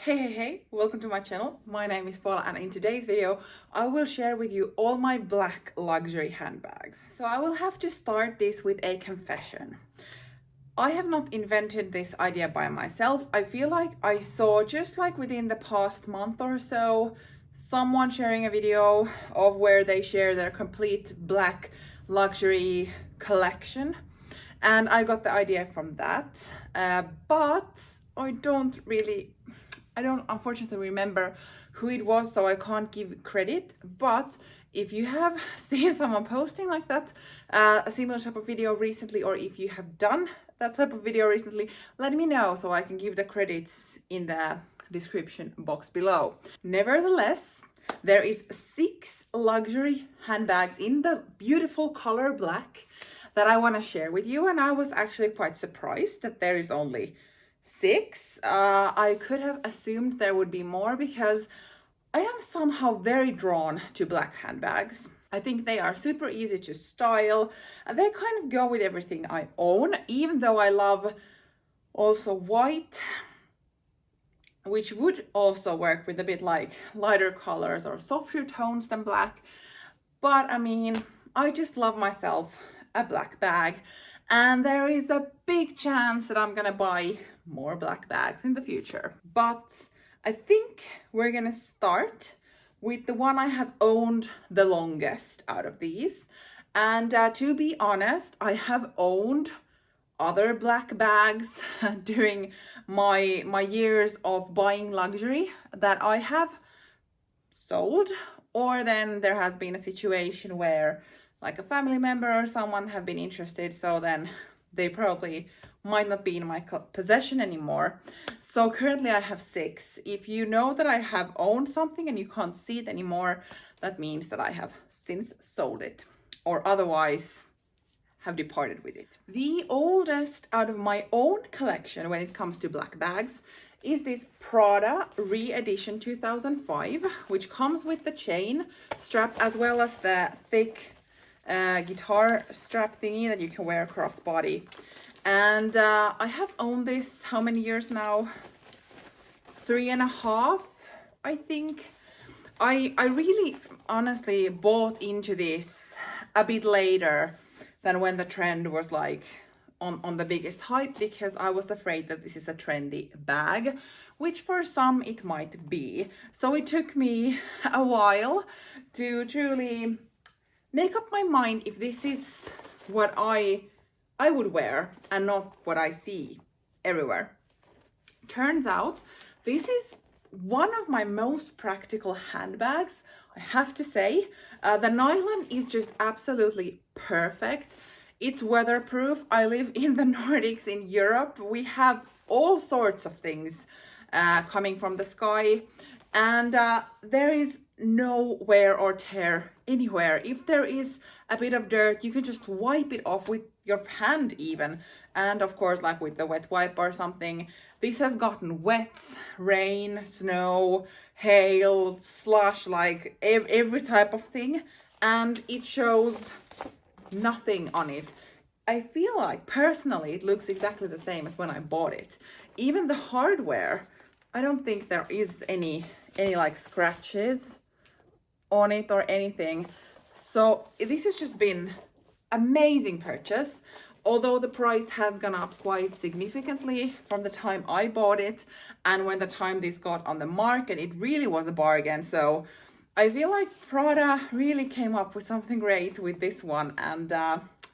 Hey, welcome to my channel. My name is Paula and in today's video I will share with you all my black luxury handbags. So I will have to start this with a confession. I have not invented this idea by myself. I feel like I saw just like within the past month or so someone sharing a video of where they share their complete black luxury collection, and I got the idea from that, but I don't unfortunately remember who it was, so I can't give credit. But if you have seen someone posting like that, a similar type of video recently, or if you have done that type of video recently, let me know so I can give the credits in the description box below. Nevertheless, there is 6 luxury handbags in the beautiful color black that I want to share with you, and I was actually quite surprised that there is only 6. I could have assumed there would be more because I am somehow very drawn to black handbags. I think they are super easy to style and they kind of go with everything I own, even though I love also white, which would also work with a bit like lighter colors or softer tones than black. But I mean, I just love myself a black bag, and there is a big chance that I'm gonna buy more black bags in the future. But I think we're gonna start with the one I have owned the longest out of these. And to be honest, I have owned other black bags during my years of buying luxury that I have sold, or then there has been a situation where like a family member or someone have been interested, so then they probably might not be in my possession anymore. So currently I have 6. If you know that I have owned something and you can't see it anymore, that means that I have since sold it or otherwise have departed with it. The oldest out of my own collection when it comes to black bags is this Prada re-edition 2005, which comes with the chain strap as well as the thick guitar strap thingy that you can wear crossbody. And I have owned this how many years now? 3.5, I think. I really honestly bought into this a bit later than when the trend was like on the biggest hype, because I was afraid that this is a trendy bag, which for some it might be. So it took me a while to truly make up my mind if this is what I would wear and not what I see everywhere. Turns out this is one of my most practical handbags, I have to say. The nylon is just absolutely perfect. It's weatherproof. I live in the Nordics in Europe. We have all sorts of things coming from the sky, and there is no wear or tear anywhere. If there is a bit of dirt, you can just wipe it off with your hand even. And of course, like with the wet wipe or something, this has gotten wet, rain, snow, hail, slush, like every type of thing, and it shows nothing on it. I feel like personally it looks exactly the same as when I bought it. Even the hardware, I don't think there is any like scratches on it or anything. So this has just been amazing purchase, although the price has gone up quite significantly from the time I bought it and when the time this got on the market. It really was a bargain. So I feel like Prada really came up with something great with this one, and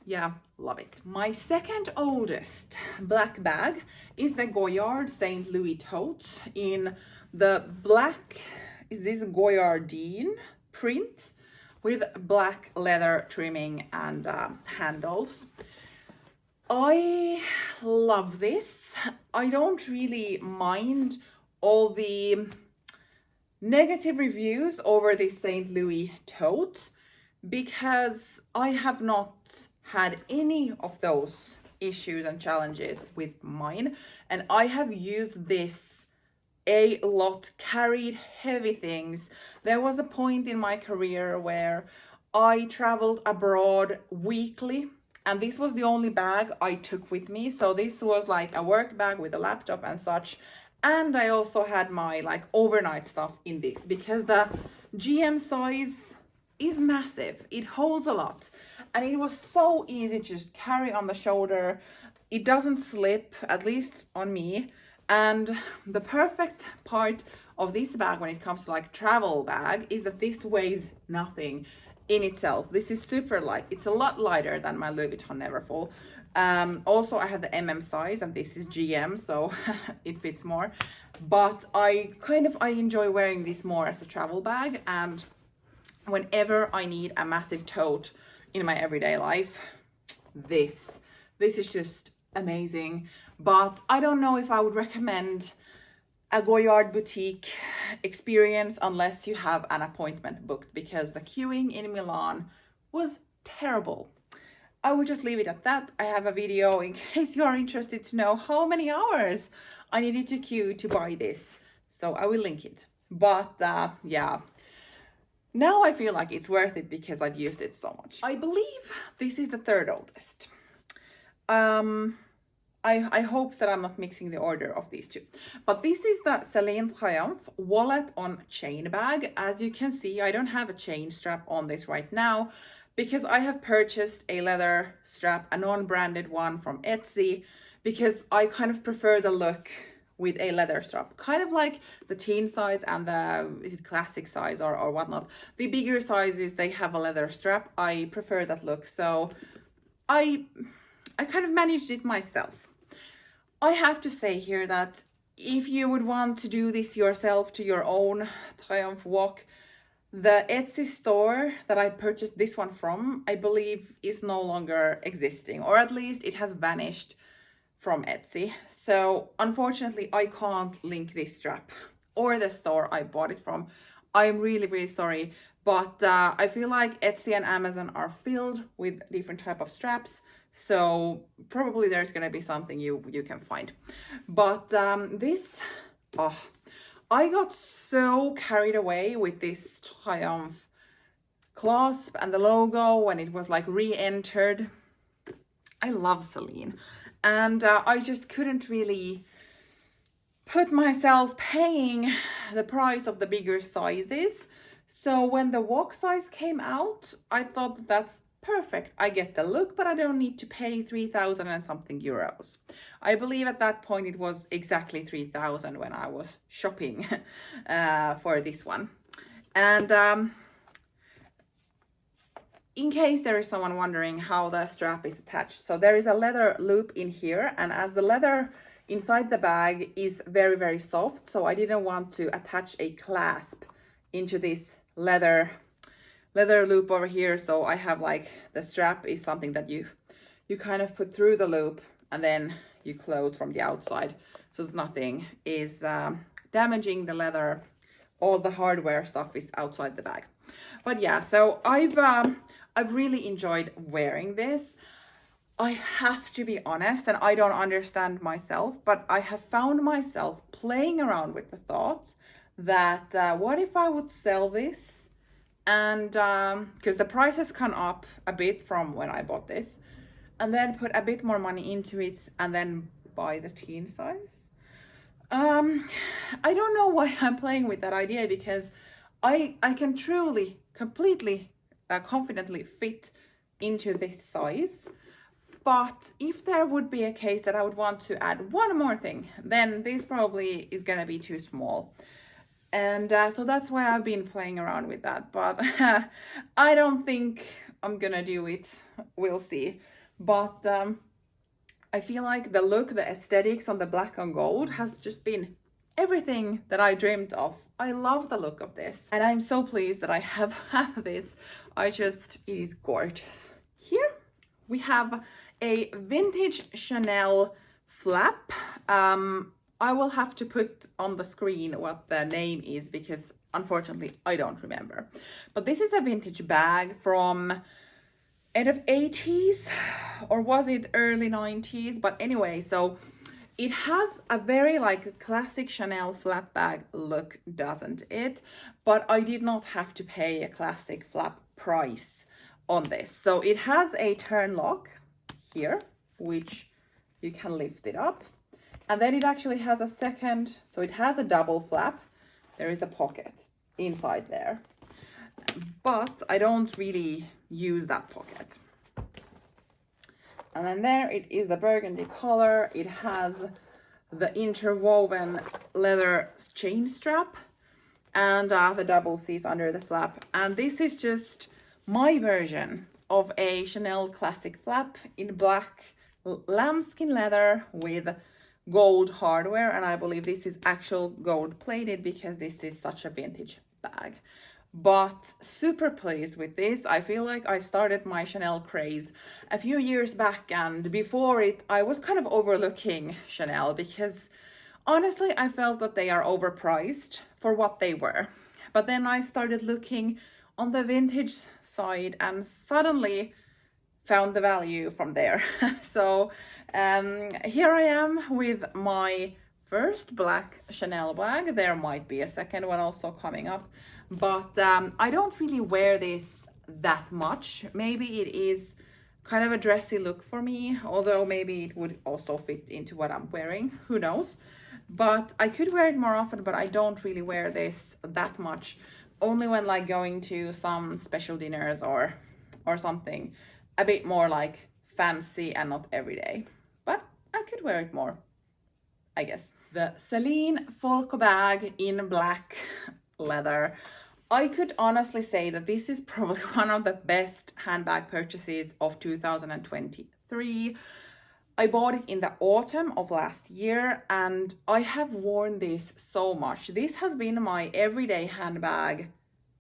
yeah, love it. My second oldest black bag is the Goyard St. Louis tote in the black, is this Goyardine print with black leather trimming and handles. I love this. I don't really mind all the negative reviews over this St. Louis tote because I have not had any of those issues and challenges with mine, and I have used this a lot, carried heavy things. There was a point in my career where I traveled abroad weekly, and this was the only bag I took with me. So this was like a work bag with a laptop and such, And I also had my like overnight stuff in this because the GM size is massive. It holds a lot and it was so easy to just carry on the shoulder. It doesn't slip, at least on me. And the perfect part of this bag when it comes to like travel bag is that this weighs nothing in itself. This is super light. It's a lot lighter than my Louis Vuitton Neverfull. Also I have the MM size and this is GM, so it fits more. But I enjoy wearing this more as a travel bag, and whenever I need a massive tote in my everyday life, this is just amazing. But I don't know if I would recommend a Goyard boutique experience unless you have an appointment booked, because the queuing in Milan was terrible. I will just leave it at that. I have a video in case you are interested to know how many hours I needed to queue to buy this, so I will link it. But yeah, now I feel like it's worth it because I've used it so much. I believe this is the third oldest. I hope that I'm not mixing the order of these two. But this is the Celine Triumph wallet on chain bag. As you can see, I don't have a chain strap on this right now because I have purchased a leather strap, a non-branded one from Etsy, because I kind of prefer the look with a leather strap, kind of like the teen size and the is it classic size or whatnot. The bigger sizes, they have a leather strap. I prefer that look, so I kind of managed it myself. I have to say here that if you would want to do this yourself to your own Triumph walk, the Etsy store that I purchased this one from, I believe is no longer existing, or at least it has vanished from Etsy. So unfortunately, I can't link this strap or the store I bought it from. I'm really sorry, but I feel like Etsy and Amazon are filled with different type of straps, so probably there's gonna be something you can find. But this, I got so carried away with this Triumph clasp and the logo when it was like re-entered. I love Celine, and I just couldn't really put myself paying the price of the bigger sizes. So when the walk size came out, I thought that's perfect. I get the look, but I don't need to pay 3,000 and something euros. I believe at that point it was exactly 3,000 when I was shopping for this one. And in case there is someone wondering how the strap is attached, so there is a leather loop in here, and as the leather inside the bag is very soft, so I didn't want to attach a clasp into this leather loop over here. So I have like the strap is something that you kind of put through the loop and then you close from the outside, so that nothing is damaging the leather. All the hardware stuff is outside the bag. But yeah, so I've really enjoyed wearing this. I have to be honest, and I don't understand myself, but I have found myself playing around with the thought that what if I would sell this, and because the price has gone up a bit from when I bought this, and then put a bit more money into it and then buy the teen size. I don't know why I'm playing with that idea, because I can truly completely confidently fit into this size. But if there would be a case that I would want to add one more thing, then this probably is gonna be too small. And so that's why I've been playing around with that. But I don't think I'm gonna do it. We'll see. But I feel like the look, the aesthetics on the black and gold has just been everything that I dreamed of. I love the look of this. And I'm so pleased that I have this. It is gorgeous. Here we have a vintage Chanel flap. I will have to put on the screen what the name is, because unfortunately I don't remember. But this is a vintage bag from end of 80s, or was it early 90s? But anyway, so it has a very like classic Chanel flap bag look, doesn't it? But I did not have to pay a classic flap price on this. So it has a turn lock here, which you can lift it up. And then it actually has a second, so it has a double flap. There is a pocket inside there, but I don't really use that pocket. And then there it is, the burgundy color. It has the interwoven leather chain strap and the double C's under the flap. And this is just my version of a Chanel classic flap in black lambskin leather with gold hardware. And I believe this is actual gold plated because this is such a vintage bag. But super pleased with this. I feel like I started my Chanel craze a few years back, and before it I was kind of overlooking Chanel because honestly I felt that they are overpriced for what they were. But then I started looking on the vintage side and suddenly found the value from there. So here I am with my first black Chanel bag. There might be a second one also coming up, but I don't really wear this that much. Maybe it is kind of a dressy look for me, although maybe it would also fit into what I'm wearing, who knows. But I could wear it more often, but I don't really wear this that much, only when like going to some special dinners or something a bit more like fancy and not every day. But I could wear it more, I guess. The Celine Folco bag in black leather. I could honestly say that this is probably one of the best handbag purchases of 2023. I bought it in the autumn of last year and I have worn this so much. This has been my everyday handbag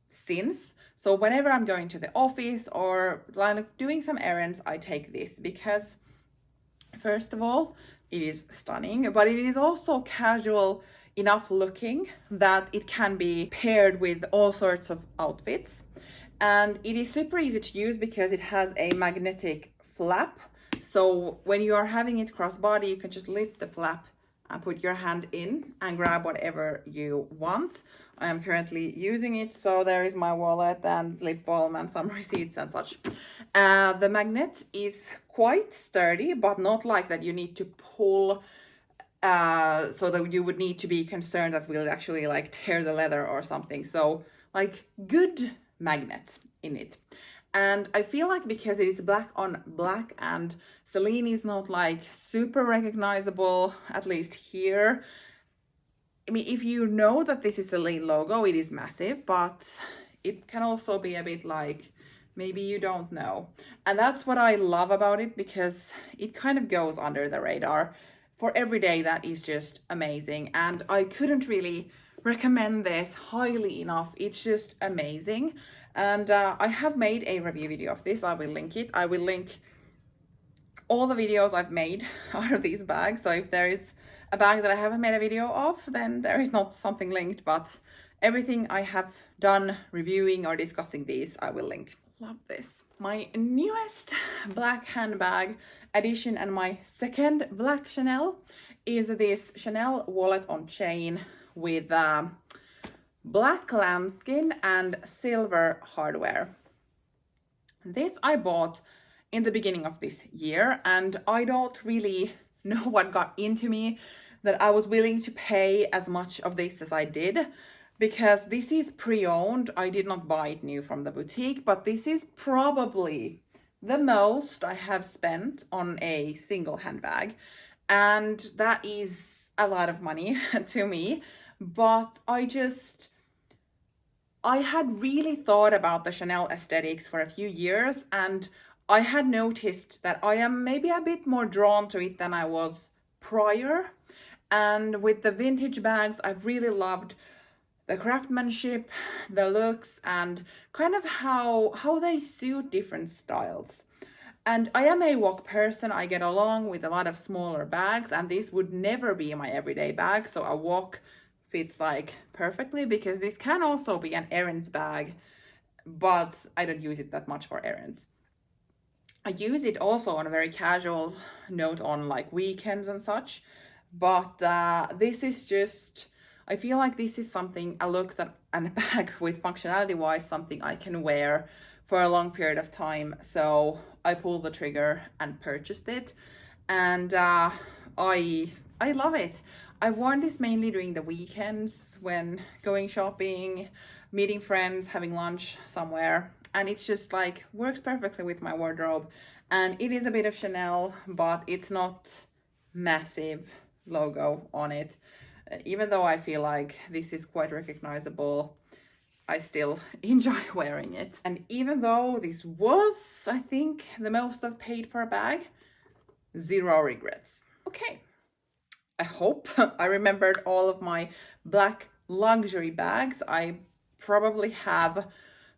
since. So whenever I'm going to the office or like doing some errands, I take this because first of all, it is stunning, but it is also casual enough looking that it can be paired with all sorts of outfits. And it is super easy to use because it has a magnetic flap. So when you are having it crossbody, you can just lift the flap and put your hand in and grab whatever you want. I am currently using it, so there is my wallet and lip balm and some receipts and such. The magnet is quite sturdy, but not like that you need to pull, so that you would need to be concerned that will actually like tear the leather or something. So like good magnet in it. And I feel like because it is black on black and Celine is not like super recognizable, at least here. I mean, if you know that this is a Celine logo, it is massive, but it can also be a bit like, maybe you don't know. And that's what I love about it, because it kind of goes under the radar. For every day, that is just amazing. And I couldn't really recommend this highly enough. It's just amazing. And I have made a review video of this. I will link it. I will link all the videos I've made out of these bags. So if there is a bag that I haven't made a video of, then there is not something linked, but everything I have done reviewing or discussing these, I will link. Love this. My newest black handbag addition and my second black Chanel is this Chanel wallet on chain with black lambskin and silver hardware. This I bought in the beginning of this year, and I don't really know what got into me that I was willing to pay as much of this as I did, because this is pre-owned. I did not buy it new from the boutique, but this is probably the most I have spent on a single handbag, and that is a lot of money to me. But I had really thought about the Chanel aesthetics for a few years, and I had noticed that I am maybe a bit more drawn to it than I was prior. And with the vintage bags, I've really loved the craftsmanship, the looks, and kind of how they suit different styles. And I am a walk person. I get along with a lot of smaller bags, and this would never be my everyday bag. So a walk fits like perfectly, because this can also be an errands bag, but I don't use it that much for errands. I use it also on a very casual note on like weekends and such, but this is just, I feel like this is something, a look that, and a bag with functionality wise, something I can wear for a long period of time. So I pulled the trigger and purchased it, and I I love it. I worn this mainly during the weekends when going shopping, meeting friends, having lunch somewhere. And it's just like works perfectly with my wardrobe. And it is a bit of Chanel, but it's not massive logo on it. Even though I feel like this is quite recognizable, I still enjoy wearing it. And even though this was, I think, the most I've paid for a bag, zero regrets. Okay, I hope I remembered all of my black luxury bags. I probably have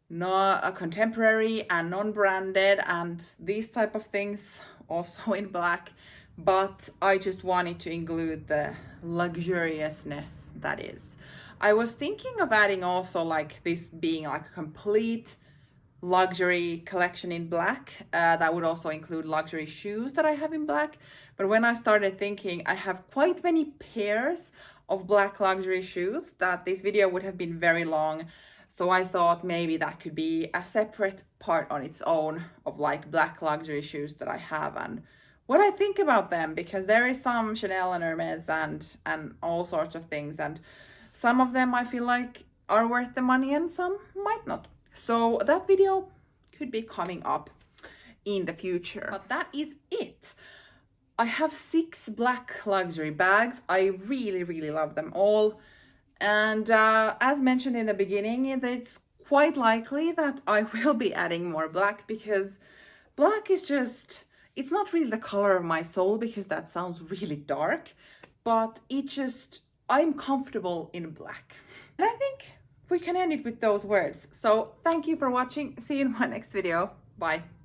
not a contemporary and non-branded and these type of things also in black, but I just wanted to include the luxuriousness that is. I was thinking of adding also like this being like a complete luxury collection in black. That would also include luxury shoes that I have in black. But when I started thinking, I have quite many pairs of black luxury shoes that this video would have been very long. So I thought maybe that could be a separate part on its own of like black luxury shoes that I have and what I think about them, because there is some Chanel and Hermes and all sorts of things, and some of them I feel like are worth the money and some might not. So that video could be coming up in the future. But that is it. I have 6 black luxury bags. I really, really love them all. And as mentioned in the beginning, it's quite likely that I will be adding more black because black is just, it's not really the color of my soul because that sounds really dark, but it just, I'm comfortable in black. And I think we can end it with those words. So thank you for watching. See you in my next video. Bye.